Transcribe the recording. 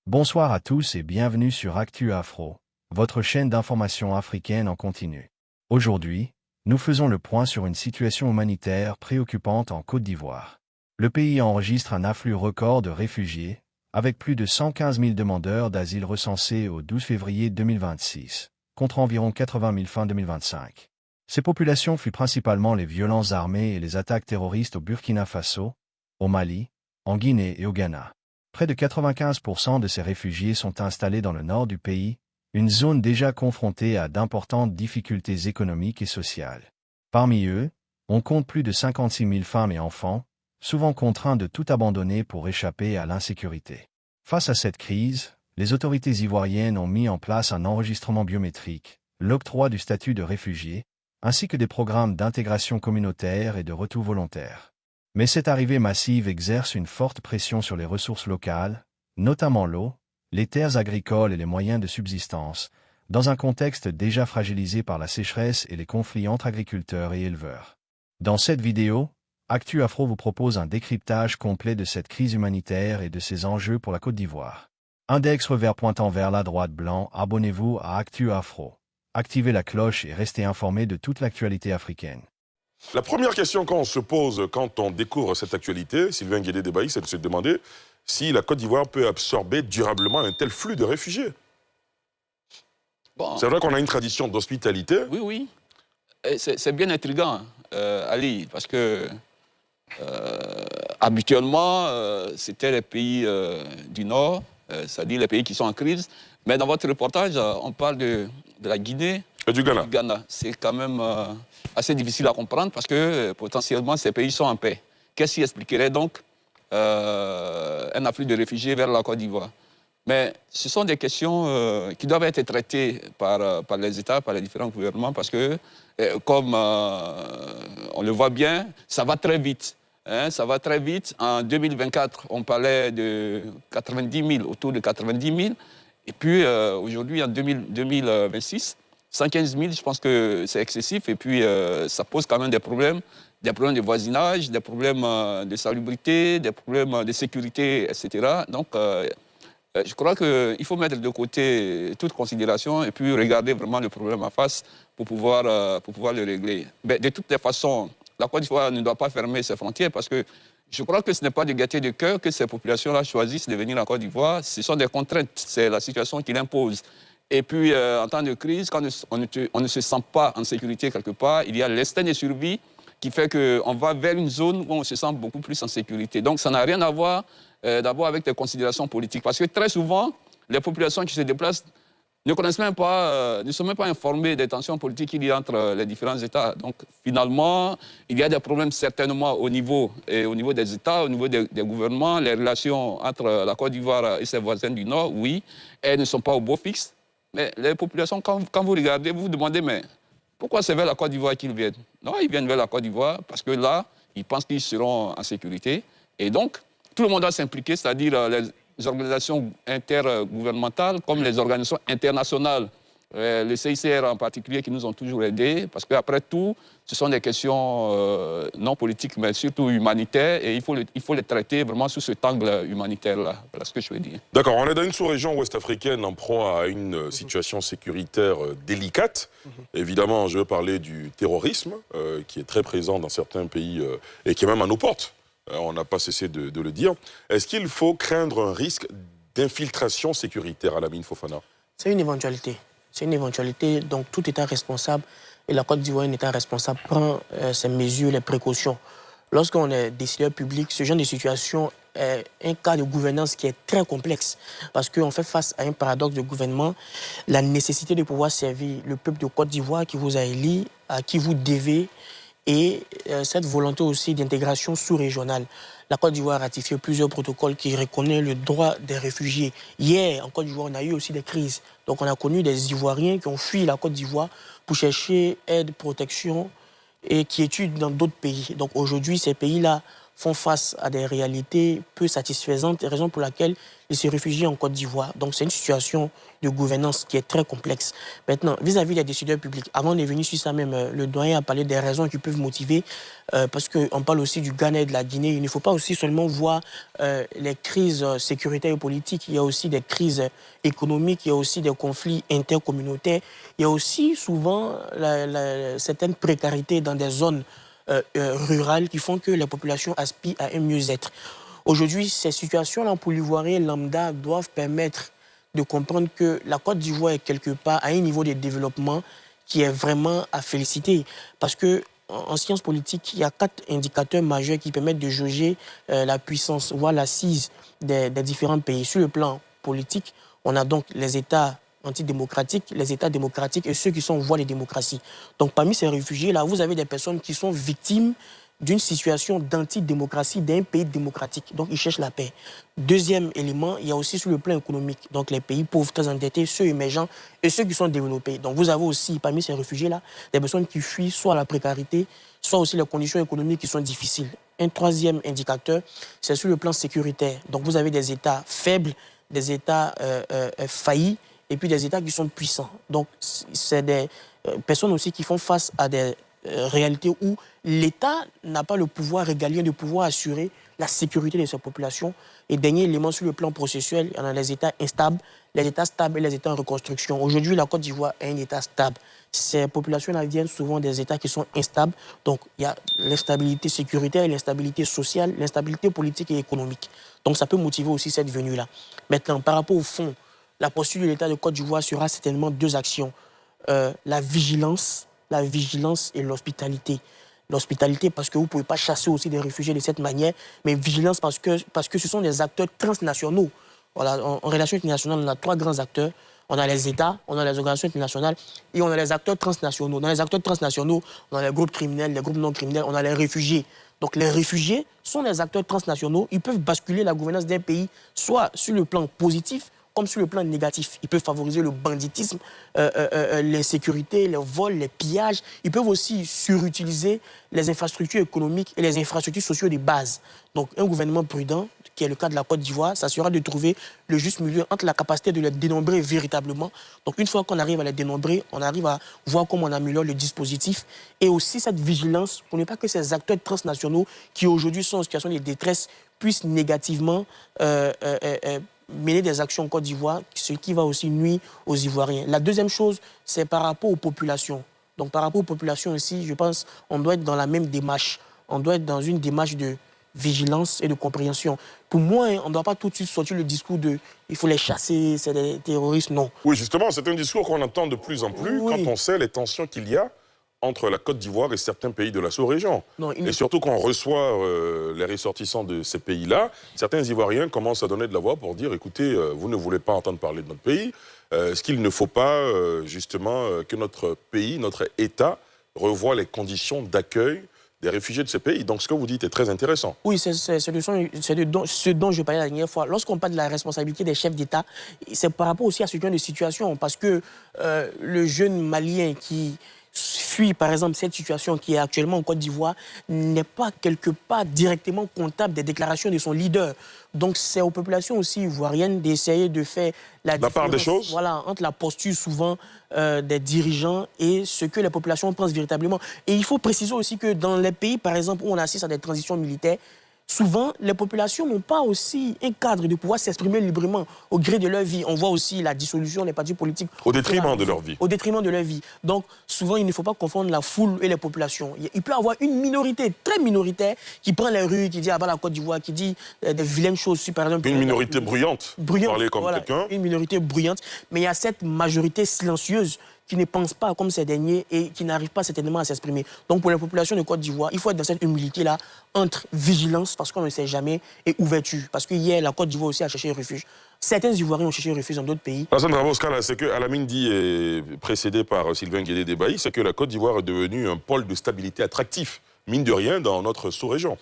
Bonsoir à tous et bienvenue sur Actu Afro, votre chaîne d'information africaine en continu. Aujourd'hui, nous faisons le point sur une situation humanitaire préoccupante en Côte d'Ivoire. Le pays enregistre un afflux record de réfugiés, avec plus de 115 000 demandeurs d'asile recensés au 12 février 2026, contre environ 80 000 fin 2025. Ces populations fuient principalement les violences armées et les attaques terroristes au Burkina Faso, au Mali, en Guinée et au Ghana. Près de 95% de ces réfugiés sont installés dans le nord du pays, une zone déjà confrontée à d'importantes difficultés économiques et sociales. Parmi eux, on compte plus de 56 000 femmes et enfants, souvent contraints de tout abandonner pour échapper à l'insécurité. Face à cette crise, les autorités ivoiriennes ont mis en place un enregistrement biométrique, l'octroi du statut de réfugié, ainsi que des programmes d'intégration communautaire et de retour volontaire. Mais cette arrivée massive exerce une forte pression sur les ressources locales, notamment l'eau, les terres agricoles et les moyens de subsistance, dans un contexte déjà fragilisé par la sécheresse et les conflits entre agriculteurs et éleveurs. Dans cette vidéo, Actu Afro vous propose un décryptage complet de cette crise humanitaire et de ses enjeux pour la Côte d'Ivoire. Index revers pointant vers la droite blanc, abonnez-vous à Actu Afro. Activez la cloche et restez informés de toute l'actualité africaine. La première question qu'on se pose quand on découvre cette actualité, Sylvain Guédé-Debaï, c'est de se demander si la Côte d'Ivoire peut absorber durablement un tel flux de réfugiés. Bon, c'est vrai qu'on a une tradition d'hospitalité. oui, oui. C'est bien intriguant, Ali, parce que habituellement, c'était les pays du Nord, c'est-à-dire les pays qui sont en crise. Mais dans votre reportage, on parle de la Guinée Et du Ghana. C'est quand même assez difficile à comprendre parce que potentiellement, ces pays sont en paix. Qu'est-ce qui expliquerait donc un afflux de réfugiés vers la Côte d'Ivoire? Mais ce sont des questions qui doivent être traitées par les États, par les différents gouvernements, parce que, comme on le voit bien, ça va très vite. Hein, ça va très vite. En 2024, on parlait de 90 000, autour de 90 000. Et puis, aujourd'hui, en 2026, 115 000, je pense que c'est excessif. Et puis, ça pose quand même des problèmes de voisinage, des problèmes de salubrité, des problèmes de sécurité, etc. Donc, je crois qu'il faut mettre de côté toute considération et puis regarder vraiment le problème en face pour pouvoir le régler. Mais de toutes les façons, la Côte d'Ivoire ne doit pas fermer ses frontières parce que je crois que ce n'est pas de gaieté de cœur que ces populations-là choisissent de venir en Côte d'Ivoire. Ce sont des contraintes, c'est la situation qui l'impose. Et puis, en temps de crise, quand on ne se sent pas en sécurité quelque part, il y a l'instinct de survie qui fait qu'on va vers une zone où on se sent beaucoup plus en sécurité. Donc, ça n'a rien à voir d'abord avec des considérations politiques. Parce que très souvent, les populations qui se déplacent ne connaissent même pas, ne sont même pas informées des tensions politiques qu'il y a entre les différents États. Donc, finalement, il y a des problèmes certainement au niveau des États, au niveau des gouvernements. Les relations entre la Côte d'Ivoire et ses voisins du Nord, oui, elles ne sont pas au beau fixe. Mais les populations, quand vous regardez, vous vous demandez, mais pourquoi c'est vers la Côte d'Ivoire qu'ils viennent? Non, ils viennent vers la Côte d'Ivoire parce que là, ils pensent qu'ils seront en sécurité. Et donc, tout le monde doit s'impliquer, c'est-à-dire les organisations intergouvernementales comme les organisations internationales, le CICR en particulier, qui nous ont toujours aidés, parce qu'après tout, ce sont des questions non politiques, mais surtout humanitaires, et il faut les traiter vraiment sous cet angle humanitaire-là. Voilà ce que je veux dire. D'accord, on est dans une sous-région ouest-africaine en proie à une situation sécuritaire délicate. Évidemment, je veux parler du terrorisme, qui est très présent dans certains pays et qui est même à nos portes. On n'a pas cessé de le dire. Est-ce qu'il faut craindre un risque d'infiltration sécuritaire à Lamine Fofana? C'est une éventualité. C'est une éventualité, donc tout État responsable, et la Côte d'Ivoire, un État responsable, prend ses mesures, les précautions. Lorsqu'on est décideur public, ce genre de situation est un cas de gouvernance qui est très complexe, parce qu'on fait face à un paradoxe de gouvernement, la nécessité de pouvoir servir le peuple de Côte d'Ivoire qui vous a élu, à qui vous devez, et cette volonté aussi d'intégration sous-régionale. La Côte d'Ivoire a ratifié plusieurs protocoles qui reconnaissent le droit des réfugiés. Hier, en Côte d'Ivoire, on a eu aussi des crises. Donc on a connu des Ivoiriens qui ont fui la Côte d'Ivoire pour chercher aide, protection et quiétude dans d'autres pays. Donc aujourd'hui, ces pays-là font face à des réalités peu satisfaisantes, raison pour laquelle ils se réfugient en Côte d'Ivoire. Donc c'est une situation de gouvernance qui est très complexe. Maintenant, vis-à-vis des décideurs publics, avant de venir sur ça même, le doyen a parlé des raisons qui peuvent motiver, parce qu'on parle aussi du Ghana et de la Guinée. Il ne faut pas aussi seulement voir les crises sécuritaires et politiques, il y a aussi des crises économiques, il y a aussi des conflits intercommunautaires, il y a aussi souvent certaines précarités dans des zones rurales qui font que les populations aspirent à un mieux-être. Aujourd'hui, ces situations-là pour l'Ivoirien lambda doivent permettre de comprendre que la Côte d'Ivoire est quelque part à un niveau de développement qui est vraiment à féliciter. Parce que en sciences politiques, il y a 4 indicateurs majeurs qui permettent de jauger la puissance, voire l'assise des différents pays. Sur le plan politique, on a donc les États antidémocratiques, les États démocratiques et ceux qui sont en voie de démocratie. Donc parmi ces réfugiés-là, vous avez des personnes qui sont victimes d'une situation d'antidémocratie d'un pays démocratique. Donc, ils cherchent la paix. Deuxième élément, il y a aussi sur le plan économique. Donc, les pays pauvres, très endettés, ceux émergents et ceux qui sont développés. Donc, vous avez aussi, parmi ces réfugiés-là, des personnes qui fuient soit la précarité, soit aussi les conditions économiques qui sont difficiles. Un troisième indicateur, c'est sur le plan sécuritaire. Donc, vous avez des États faibles, des États faillis, et puis des États qui sont puissants. Donc, c'est des personnes aussi qui font face à des réalité où l'État n'a pas le pouvoir régalien de pouvoir assurer la sécurité de sa population. Et dernier élément sur le plan processuel, il y en a les États instables, les États stables et les États en reconstruction. Aujourd'hui, la Côte d'Ivoire est un État stable. Ces populations-là viennent souvent des États qui sont instables. Donc, il y a l'instabilité sécuritaire, l'instabilité sociale, l'instabilité politique et économique. Donc, ça peut motiver aussi cette venue-là. Maintenant, par rapport au fond, la posture de l'État de Côte d'Ivoire sera certainement 2 actions. La vigilance et l'hospitalité. L'hospitalité parce que vous ne pouvez pas chasser aussi des réfugiés de cette manière, mais vigilance parce que ce sont des acteurs transnationaux. Voilà, en relation internationale, on a 3 grands acteurs. On a les États, on a les organisations internationales et on a les acteurs transnationaux. Dans les acteurs transnationaux, on a les groupes criminels, les groupes non criminels, on a les réfugiés. Donc les réfugiés sont des acteurs transnationaux. Ils peuvent basculer la gouvernance d'un pays soit sur le plan positif, comme sur le plan négatif. Ils peuvent favoriser le banditisme, l'insécurité, les vols, les pillages. Ils peuvent aussi surutiliser les infrastructures économiques et les infrastructures sociales de base. Donc un gouvernement prudent, qui est le cas de la Côte d'Ivoire, s'assurera de trouver le juste milieu entre la capacité de les dénombrer véritablement. Donc une fois qu'on arrive à les dénombrer, on arrive à voir comment on améliore le dispositif et aussi cette vigilance pour ne pas que ces acteurs transnationaux qui aujourd'hui sont en situation de détresse puissent négativement mener des actions en Côte d'Ivoire, ce qui va aussi nuire aux Ivoiriens. La deuxième chose, c'est par rapport aux populations. Donc par rapport aux populations aussi, je pense qu'on doit être dans la même démarche. On doit être dans une démarche de vigilance et de compréhension. Pour moi, on ne doit pas tout de suite sortir le discours de « il faut les chasser, c'est des terroristes », non. Oui, justement, c'est un discours qu'on entend de plus en plus quand on sait les tensions qu'il y a entre la Côte d'Ivoire et certains pays de la sous-région. Et surtout quand on reçoit les ressortissants de ces pays-là, certains Ivoiriens commencent à donner de la voix pour dire « écoutez, vous ne voulez pas entendre parler de notre pays, est-ce qu'il ne faut pas justement que notre pays, notre État, revoie les conditions d'accueil des réfugiés de ces pays ?» Donc ce que vous dites est très intéressant. Oui, c'est ce dont je parlais la dernière fois. Lorsqu'on parle de la responsabilité des chefs d'État, c'est par rapport aussi à ce genre de situation, parce que le jeune Malien qui fuit, par exemple, cette situation qui est actuellement en Côte d'Ivoire, n'est pas quelque part directement comptable des déclarations de son leader. Donc, c'est aux populations aussi ivoiriennes d'essayer de faire la différence, part des choses, voilà, entre la posture souvent des dirigeants et ce que les populations pensent véritablement. Et il faut préciser aussi que dans les pays, par exemple, où on assiste à des transitions militaires, souvent, les populations n'ont pas aussi un cadre de pouvoir s'exprimer librement au gré de leur vie. On voit aussi la dissolution des partis politiques. Au détriment de leur vie. Au détriment de leur vie. Donc, souvent, il ne faut pas confondre la foule et les populations. Il peut y avoir une minorité, très minoritaire, qui prend les rues, qui dit ah bah la Côte d'Ivoire, qui dit des vilaines choses, par exemple. Une minorité bruyante, parler comme voilà, quelqu'un. Une minorité bruyante. Mais il y a cette majorité silencieuse qui ne pensent pas comme ces derniers et qui n'arrivent pas certainement à s'exprimer. Donc pour la population de Côte d'Ivoire, il faut être dans cette humilité-là, entre vigilance, parce qu'on ne sait jamais, et ouverture. Parce que hier, la Côte d'Ivoire aussi a cherché refuge. Certains Ivoiriens ont cherché refuge dans d'autres pays. C'est que Alamine dit, précédé par Sylvain Guédé-Débailly, c'est que la Côte d'Ivoire est devenue un pôle de stabilité attractif, mine de rien, dans notre sous-région.